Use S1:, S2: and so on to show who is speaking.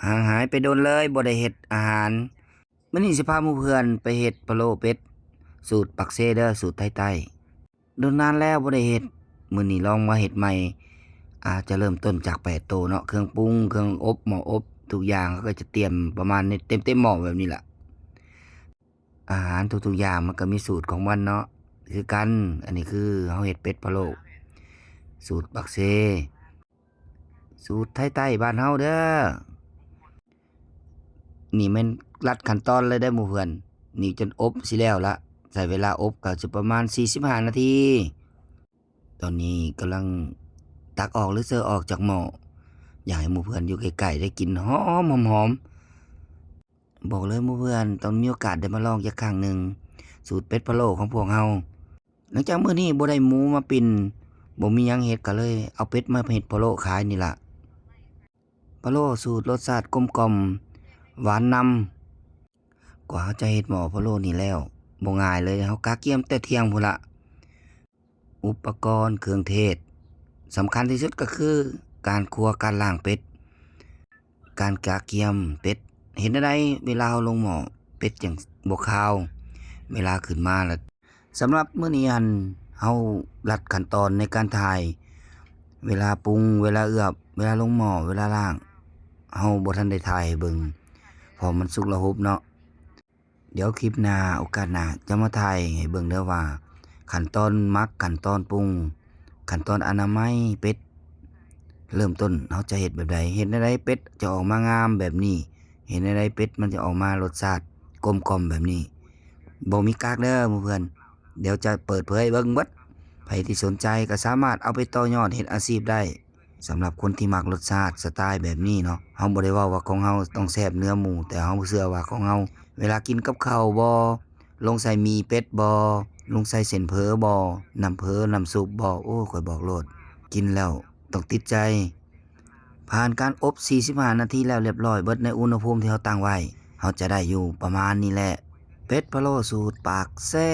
S1: ห่างหายไปโดนเลยบ่ได้เฮ็ดอาหารมื้อนี้สิพาหมู่เพื่อนไปเฮ็ดพะโล้เป็ดสูตรปักเซเด้อสูตรไทยๆโดนนานแล้วบ่ได้เฮ็ดมื้อนี้ลองมาเฮ็ดใหม่อาจจะเริ่มต้นจาก8โตเนาะเครื่องปรุงเครื่องอบหม้ออบทุกอย่างเขาก็จะเตรียมประมาณนี้เต็มหม้อแบบนี้ล่ะอาหารทุกๆอย่างมันก็มีสูตรของมันเนาะคือกันอันนี้คือเฮาเฮ็ดเป็ดพะโล้สูตรปักเซสูตรไทยๆบ้านเฮาเด้อ นี่แม่นลัดขั้นตอนเลยได้อหมู่เพื่อนนี่จนอบสิแล้วละใช้เวลาอบก็สิประมาณ45นาทีตอนนี้กำลังตักออกหรือเซอออกจากหม้ออยากให้หมู่เพื่อนอยู่ใกล้ๆได้กลิ่นหอมหอมๆบอกเลยหมู่เพื่อนต้องมีโอกาสได้มาลองจักครั้งหนึ่งสูตรเป็ดพะโล้ของพวกเราหลังจากมื้อนี้บ่ได้หมูมาปิ้นบ่มีหยังเฮ็ดก็เลยเอาเป็ดมาเฮ็ดพะโล้ขายนี่ล่ะพะโล้สูตรรสชาติกลมกล่อมหวานนำ กว่าเขาจะเฮ็ดหม้อพะโล้นี่แล้วบ่ง่ายเลยเขากะเกียมแต่เที่ยงพู้นล่ะอุปกรณ์เครื่องเทศสำคัญที่สุดก็คือการคั่วการล้างเป็ดการกะเกียมเป็ดเห็นจั่งใดเวลาเราลงหม้อเป็ดจั่งบ่คาวเวลาขึ้นมาแล้วสำหรับมื้อนี้เฮาลัดขั้นตอนในการถ่ายเวลาปรุงเวลาเอือบเวลาลงหม้อเวลาล้างเฮาบ่ทันได้ถ่ายให้เบิ่งเพราะมันสุกระหบเนาะ เดี๋ยวคลิปหน้าโอกาสหน้าจะมาถ่ายให้เบิ่งเด้อว่าขั้นตอนหมักขั้นตอนปรุงขั้นตอนอนามัยเป็ดเริ่มต้นเราจะเฮ็ดแบบใดเฮ็ดจั่งใดเป็ดจะออกมางามแบบนี้เฮ็ดจั่งใดเป็ดมันจะออกมารสชาติกลมกล่อมแบบนี้บ่มีกักเด้อหมู่เพื่อนเดี๋ยวจะเปิดเผยเบิ่งเบิดไผที่สนใจก็สามารถเอาไปต่อยอดเฮ็ดอาชีพได้สำหรับคนที่มักรสชาติสไตล์แบบนี้เนาะเราบ่ได้เว้าว่าของเราต้องแซ่บเนื้อหมูแต่เราเชื่อว่าของเรา เวลากินกับข้าวบ่ลงใส่หมี่เป็ดบ่ลงใส่เส้นเผอบ่น้ำเผอน้ำซุปบ่โอ้ข้อยบอกโลดกินแล้วต้องติดใจผ่านการอบ45นาทีแล้วเรียบร้อยเบิดในอุณหภูมิที่เราตั้งไว้เราจะได้อยู่ประมาณนี้แหละเป็ดพะโล้สูตรปากแซ่